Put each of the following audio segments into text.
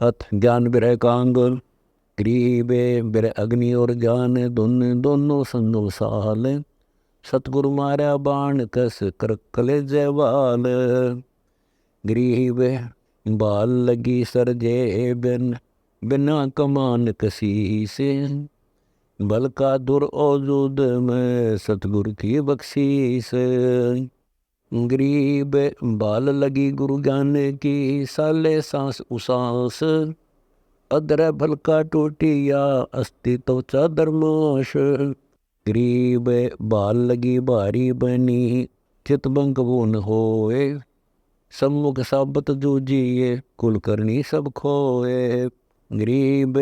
अथ ज्ञान बिरह कांग। ग्रीबे बिरह अग्नि और ज्ञान दोनों संगम साल। सतगुरु मारा बाण कस कर कलेजे वाल। गरीब बाल लगी सरजे बिना कमान कसी से। बल का दुर औजूद में सतगुरु की बख्शीस। गरीब बाल लगी गुरु ज्ञान की साले सांस उसास। अदर भल का टूटिया अस्थि तो चादरमाश। गरीब बाल लगी भारी बनी चित बंक बुन होए। सम्मुख साबत जूझिए कुल करनी सब खोए। गरीब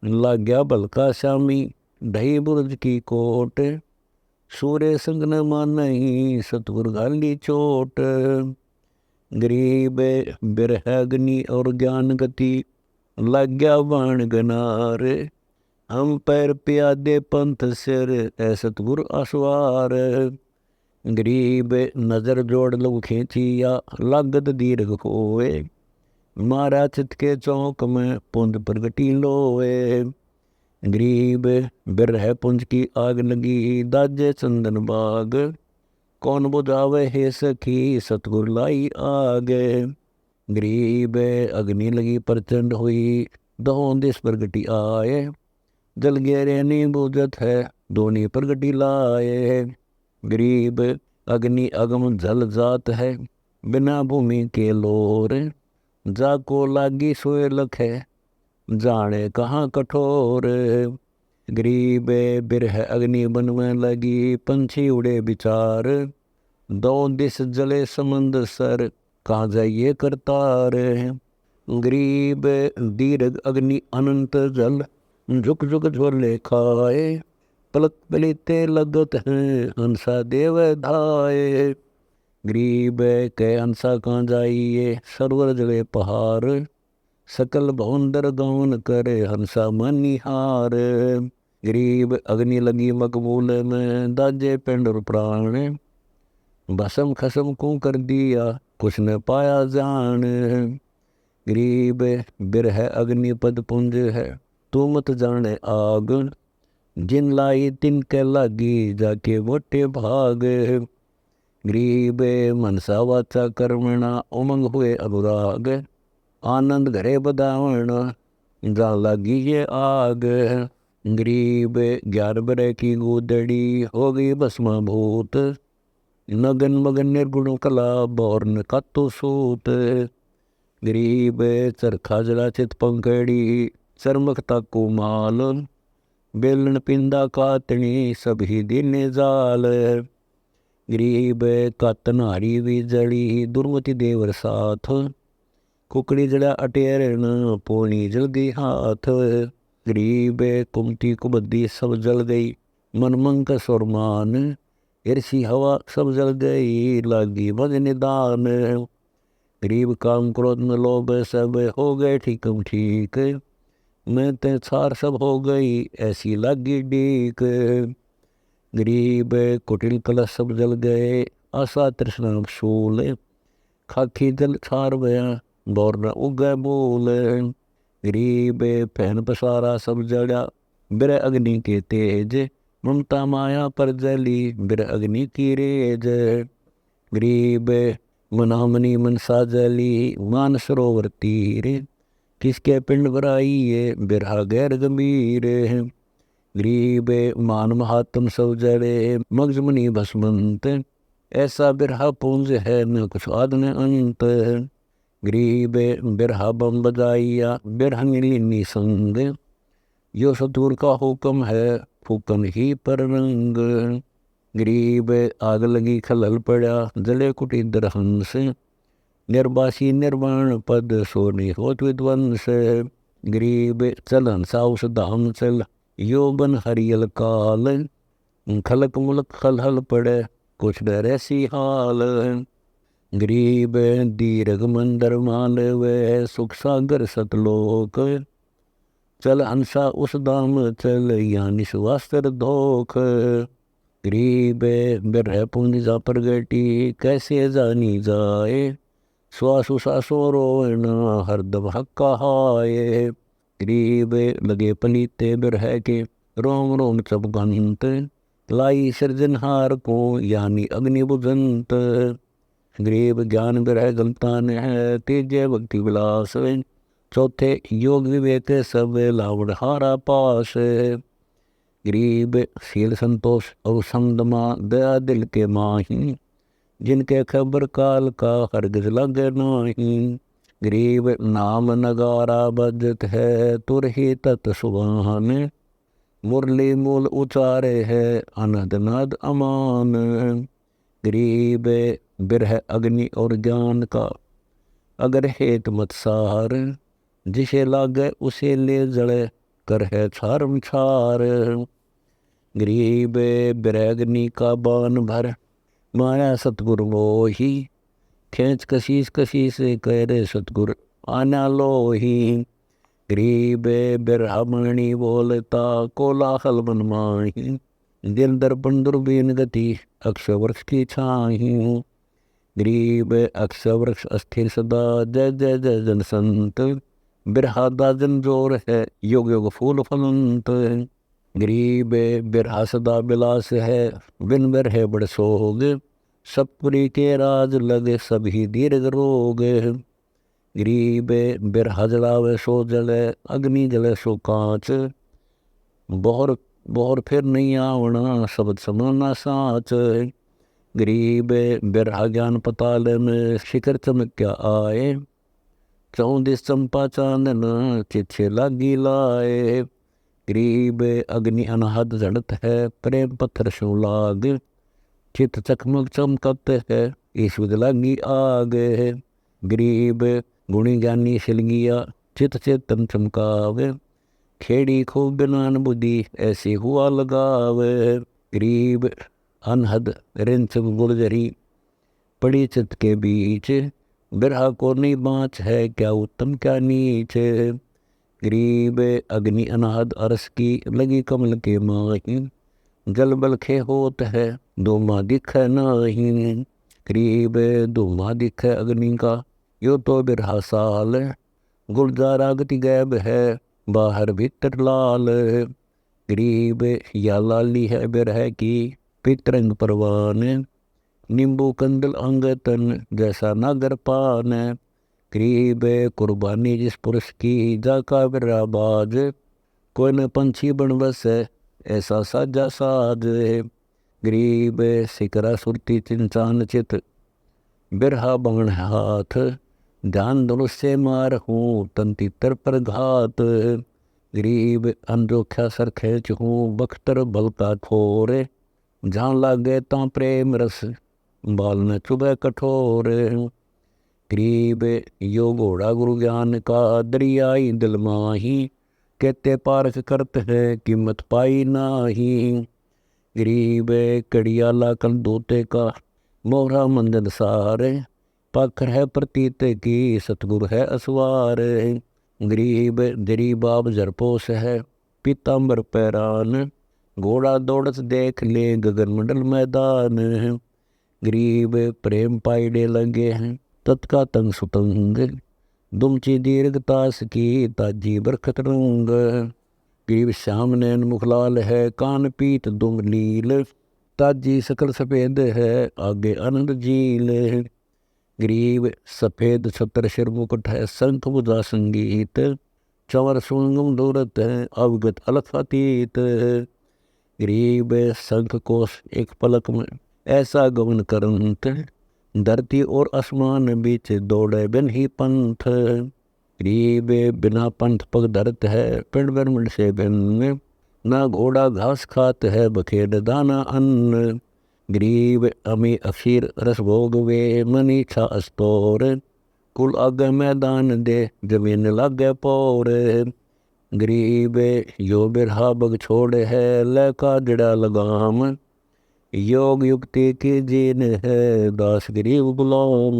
लाग्या भल का श्यामी ढई बुर्ज की कोट। सूर्य संग न मानही सतगुर गाली चोट। गरीब बिरह अग्नि और ज्ञान गति लाग्या बाण गनार। हम पैर प्यादे पंथ सिर ऐ सतगुर आसवार। गरीब नजर जोड़ लो खींचिया लागत दीर्घ होए। मारा चित के चौक में पुंज प्रगटी लोए। गरीब बिरह पुंज की आग लगी दाजे चंदन बाग। कौन बुझावे हे सखी सतगुर लाई आग। गरीब अग्नि लगी प्रचंड हुई दहों दिस प्रगटी आए। जल गहरे नहीं बूझत है दोनी प्रगटी लाए। गरीब अग्नि अगम जल जात है बिना भूमि के लोर। जाको लागी सोए लख है जाने कहाँ कठोर। गरीब बिरह अग्नि बन में लगी पंछी उड़े विचार। दो दिस जले समंद सर कहाँ जाइए करतार। गरीब दीर्घ अग्नि अनंत जल झुक झुक झोले खाए। पलक पलीते लगत हैं हंसा देव धाये। गरीब के हंसा कहाँ जाइए सरवर जले पहाड़। सकल भवंदर गौन करे हंसा मनिहार। गरीब अग्नि लगी मकबूल में दाजे पिंड और प्राण। भसम खसम को कर दिया कुछ न पाया जान। गरीब बिरह अग्नि पद पुंज है तू मत जाने आग। जिन लाई तिन के लागी जाके वोटे भाग। गरीब मनसा वाचा कर्मणा उमंग हुए अनुराग। आनंद घरे बदावण जा लागी ये आग। गरीब ग्यारह बरे की गोदड़ी हो गई भस्मा भूत। नगन मगन निर्गुण कला बौर्न कातो सूत। गरीब चरखा जला चित पंकड़ी चरमकता को माल। बेलन पिंदा कातनी सभी दिन जाल। गरीब कातन हारी भी जड़ी दुर्मति देवर साथ। कुकड़ी जड़ा अटेरन पोनी जल गई हाथ। गरीब कुमती कुबद्दी सब जल गई मनमंक सुरमान। ईर्षि हवा सब जल गई लागी भज निदान। गरीब काम क्रोध में लोभ सब हो गए ठीकम ठीक। मैं ते छार सब हो गई ऐसी लागी डीक। गरीब कुटिल कलश सब जल गए आशा तृष्णा शूल। खाखी जल छार बया बौर न उगै मूल। गरीब पहन पसारा सब जड़ा बिरह अग्नि के तेज। ममता माया पर जली बिरह अग्नि की रेज। गरीब मनामनी मनसा जली मान सरोवर तीर। किसके पिंड भराइए बिरहा गैर गंभीर। गरीब मान महात्म सब जड़े मगजमनी भस्मंत। ऐसा बिरहा पुंज है न कुछ आद न अंत। गरीब बिरहा बम बजाइया बिरहंगिनी निसंग। यो सतगुर का हुक्म है फूकन ही पर रंग। गरीब आग लगी खलल पड़ा जले कुटी दरहंस। निर्वासी निर्वाण पद सोनी होत विद्वंस। गरीब चल हंसा उस धाम चल यो बन हरियल काल। खलक मुलक खलहल पड़े कुछ डर ऐसी हाल। गरीब दीर्घ मंदर माल वे सुख सागर सतलोक। चल हंसा उस धाम चल या निस्वास्तर धोख। गरीब बिरह पुंज जा प्रगटी कैसे जानी जाए। श्वासु सासो रोवना हरदम हक्का हाय। गरीब लगे पलीते बिरह के रोम रोम चपगंत। लाई सृजनहार को यानी अग्नि बुझंत। गरीब ज्ञान बिरह गलतान है तेजे भक्ति विलास। चौथे योग विवेक सब लावण हारा पास। गरीब शील संतोष और समदमा दया दिल के माही। जिनके खबर काल का हरगिज लगे नाही। गरीब नाम नगारा बजत है तुर ही तत् सुभान। मुरली मूल उचारे है अनहद नाद अमान। गरीब बिरह अग्नि और ज्ञान का अगर हेत मत सार। जिसे लागे उसे ले जड़े कर है छारम छार। गरीब बिरह अग्नि का बान भर माया सतगुर मोही। खेच कशीस कशीस कह रे सतगुर आना लोही। गरीब बिरहामणि बोलता कोलाहल मन माही। दिल दर्पण दुर्बीन गति अक्ष वृक्ष की छाही। गरीब अक्ष वृक्ष अस्थिर सदा जय जय जय जन संत। बिरहा दाजन जोर है योग योग फूल फलंत। गरीब बिरहा सदा बिलास है बिन बिरहे बड़ सोग। सपुरी के राज लगे सभी दीर्घ रोग। गरीब बिरहा जलावे सो जले अग्नि जले सो कांच। बोहर बोहर फिर नहीं आवना शब्द समाना साच। गरीब बिरहा ज्ञान पताल में शिखर चमक क्या आए। चौदिस चंपा चांदन चिच्छे लागी लाए। गरीब अग्नि अनहद जड़त है प्रेम पत्थर शो लाग। चित चकमक चमकत है ईश्वद लागी आग। गरीब गुणी ज्ञानी सिलगिया चित चेतन चमकावे। खेड़ी खूब बिनान बुद्धि ऐसी हुआ लगावे। गरीब अनहद रिंच गुलजरी पड़ी चित के बीच। बिरहा को नहीं बाँच है क्या उत्तम क्या नीच। गरीब अग्नि अनहद अरस की लगी कमल के माही। जल बल खे होत है धूमा दिख नहीं। गरीब धूमा दिख अग्नि का यो तो बिरहा साल। गुलजारा गति गैब है बाहर भीतर लाल। गरीब या लाली है बिरह की पितरंग परवान। नींबू कंदल अंगतन जैसा नागर पान। गरीब कुर्बानी जिस पुरुष की जाका बिराबाज। कोई न पंछी बन बस ऐसा साजा साज। गरीब सिकरा सुरती चिंचान चित बिरहा बंगण हाथ। ध्यान धनुष से मार हूँ तंती तर पर घात। गरीब अनजोख्या सर खेच हूँ बख्तर बल का खोर। जहाँ लागे ता प्रेम रस बाल न चुभे कठोर। गरीब यो घोड़ा गुरु ज्ञान का दरियाई दिल माही। कहते पारख करत है कीमत पाई नाही। गरीब कड़ियाला कल दोते का मोहरा मंदन सार। पाखर है प्रतीत की सतगुरु है असवार। गरीब दरी बाब जरपोस है पीताम्बर पैरान। घोड़ा दौड़त देख ले गगन मंडल मैदान। गरीब प्रेम पाइडे लगे हैं तत्का तंग सुतंग। दुमची दीर्घ तास की ताजी बरखत रंग। गरीब श्याम नैन मुखलाल है कान पीत दुम नील। ताजी सकल सफेद है आगे आनंद झील। गरीब सफेद छत्र शिर मुकुट है शंख बुझा संगीत। चंवर सुंगम दूरत है अवगत अलख अतीत। गरीब शंख कोश एक पलक में ऐसा गमन करंत। धरती और आसमान बीच दौड़े बिन ही पंथ। गरीब बिना पंथ पग धरत है पिंड ब्रह्मंड से भिन्न। ना घोड़ा घास खात है बखेड़ दाना अन्न। गरीब अमी अक्षीर रस भोग वे मनी छा अस्तोर। कुल आगे मैदान दे जमीन लागे पौर। गरीब यो बिरहा बग छोड़े है लैका जड़ा लगाम। योग युक्ति की जीन है दास गरीब गुलाम।